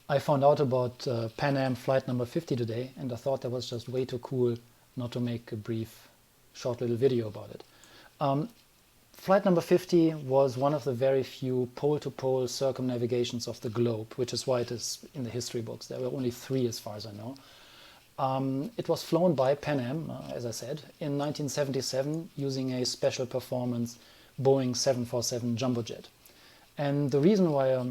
I found out about Pan Am flight number 50 today, and I thought that was just way too cool not to make a brief, short little video about it. Flight number 50 was one of the very few pole-to-pole circumnavigations of the globe, which is why it is in the history books. There were only 3 as far as I know. It was flown by Pan Am, as I said, in 1977 using a special performance Boeing 747 jumbo jet. And the reason why I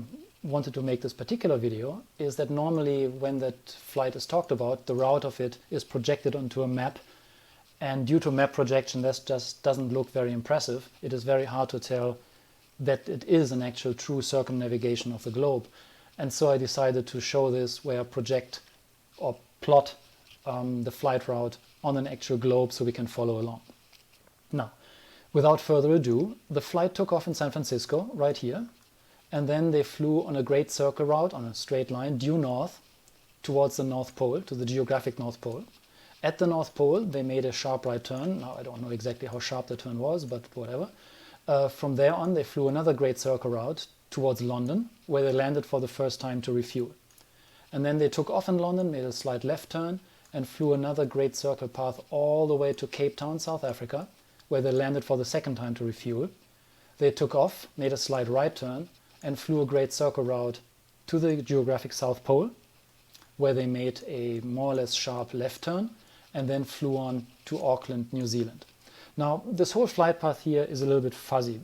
wanted to make this particular video is that normally when that flight is talked about, the route of it is projected onto a map, and due to map projection that just doesn't look very impressive. It is very hard to tell that it is an actual true circumnavigation of the globe. And so I decided to show this where I project or plot the flight route on an actual globe so we can follow along. Now, without further ado, the flight took off in San Francisco, right here, and then they flew on a great circle route on a straight line due north towards the North Pole, to the geographic North Pole. At the North Pole, they made a sharp right turn. Now, I don't know exactly how sharp the turn was, but whatever. From there on, they flew another great circle route towards London, where they landed for the first time to refuel. And then they took off in London, made a slight left turn, and flew another great circle path all the way to Cape Town, South Africa, where they landed for the second time to refuel. They took off, made a slight right turn, and flew a great circle route to the geographic South Pole, where they made a more or less sharp left turn, and then flew on to Auckland, New Zealand. Now, this whole flight path here is a little bit fuzzy.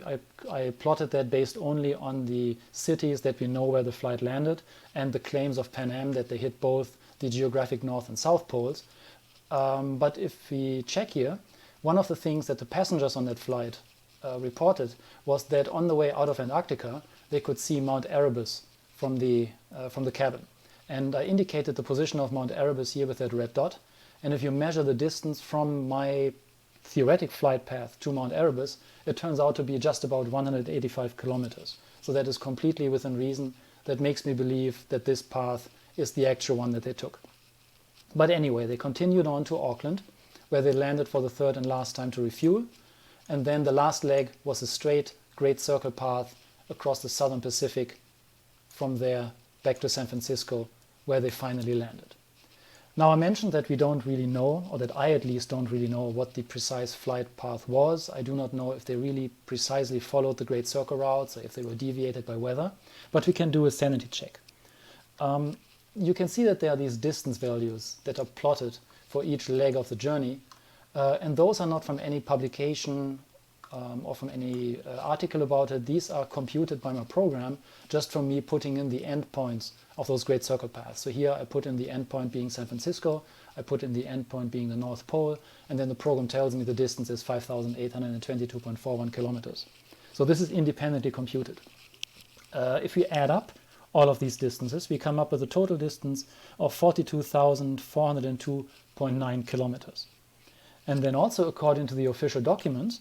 I plotted that based only on the cities that we know where the flight landed and the claims of Pan Am that they hit both the geographic North and South Poles. But if we check here, one of the things that the passengers on that flight reported was that on the way out of Antarctica, they could see Mount Erebus from the cabin. And I indicated the position of Mount Erebus here with that red dot. And if you measure the distance from my theoretic flight path to Mount Erebus, it turns out to be just about 185 kilometers. So that is completely within reason. That makes me believe that this path is the actual one that they took. But anyway, they continued on to Auckland, where they landed for the third and last time to refuel. And then the last leg was a straight great circle path across the southern Pacific, from there back to San Francisco, where they finally landed. Now, I mentioned that we don't really know, or that I at least don't really know, what the precise flight path was. I do not know if they really precisely followed the great circle routes or if they were deviated by weather, but we can do a sanity check. You can see that there are these distance values that are plotted for each leg of the journey, and those are not from any publication or from any article about it. These are computed by my program just from me putting in the endpoints of those great circle paths. So here I put in the endpoint being San Francisco, I put in the endpoint being the North Pole, and then the program tells me the distance is 5,822.41 kilometers. So this is independently computed. If we add up all of these distances, we come up with a total distance of 42,402.9 kilometers. And then also, according to the official documents,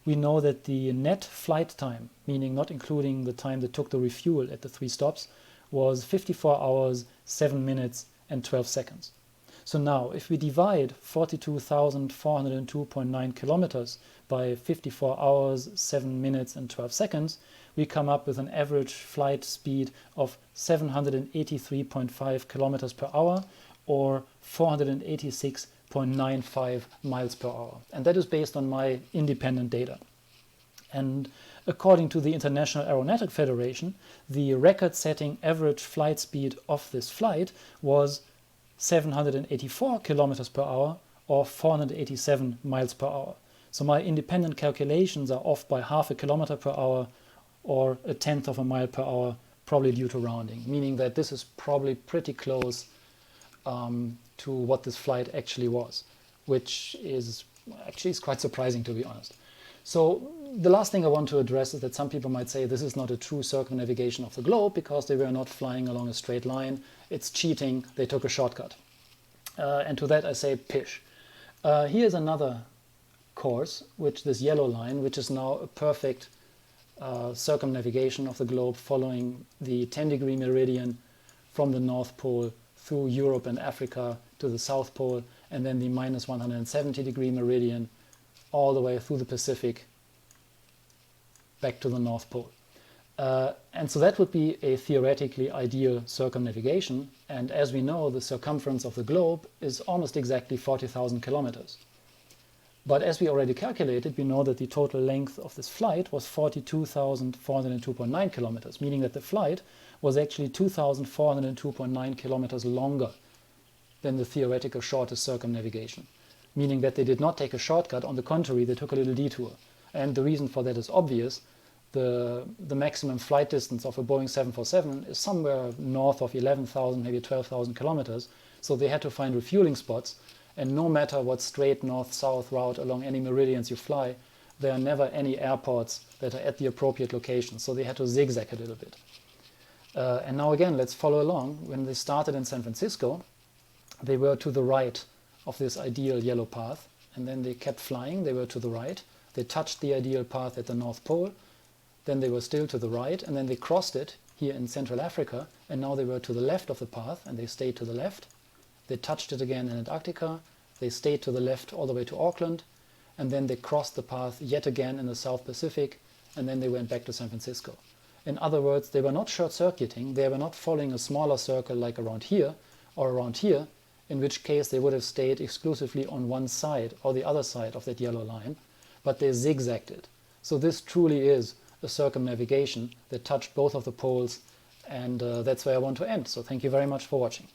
we know that the net flight time, meaning not including the time that took the refuel at the 3 stops, was 54 hours, 7 minutes and 12 seconds. So now, if we divide 42,402.9 kilometers by 54 hours, 7 minutes and 12 seconds, we come up with an average flight speed of 783.5 kilometers per hour, or 486.95 miles per hour. And that is based on my independent data. And according to the International Aeronautics Federation, the record-setting average flight speed of this flight was 784 kilometers per hour, or 487 miles per hour. So my independent calculations are off by half a kilometer per hour or a tenth of a mile per hour, probably due to rounding, meaning that this is probably pretty close to what this flight actually was, which is actually quite surprising, to be honest. So the last thing I want to address is that some people might say this is not a true circumnavigation of the globe because they were not flying along a straight line. It's cheating. They took a shortcut. And to that I say pish. Here's another course, which this yellow line, which is now a perfect circumnavigation of the globe following the 10-degree meridian from the North Pole through Europe and Africa to the South Pole, and then the minus 170-degree meridian all the way through the Pacific back to the North Pole. And so that would be a theoretically ideal circumnavigation. And as we know, the circumference of the globe is almost exactly 40,000 kilometers. But as we already calculated, we know that the total length of this flight was 42,402.9 kilometers, meaning that the flight was actually 2,402.9 kilometers longer than the theoretical shortest circumnavigation, meaning that they did not take a shortcut. On the contrary, they took a little detour. And the reason for that is obvious. The maximum flight distance of a Boeing 747 is somewhere north of 11,000, maybe 12,000 kilometers. So they had to find refueling spots. And no matter what straight north-south route along any meridians you fly, there are never any airports that are at the appropriate location. So they had to zigzag a little bit. And now again, let's follow along. When they started in San Francisco, they were to the right of this ideal yellow path. And then they kept flying. They were to the right. They touched the ideal path at the North Pole. Then they were still to the right. And then they crossed it here in Central Africa. And now they were to the left of the path. And they stayed to the left. They touched it again in Antarctica. They stayed to the left all the way to Auckland. And then they crossed the path yet again in the South Pacific. And then they went back to San Francisco. In other words, they were not short-circuiting. They were not following a smaller circle like around here or around here, in which case they would have stayed exclusively on one side or the other side of that yellow line. But they zigzagged it. So this truly is a circumnavigation that touched both of the poles. And that's where I want to end. So thank you very much for watching.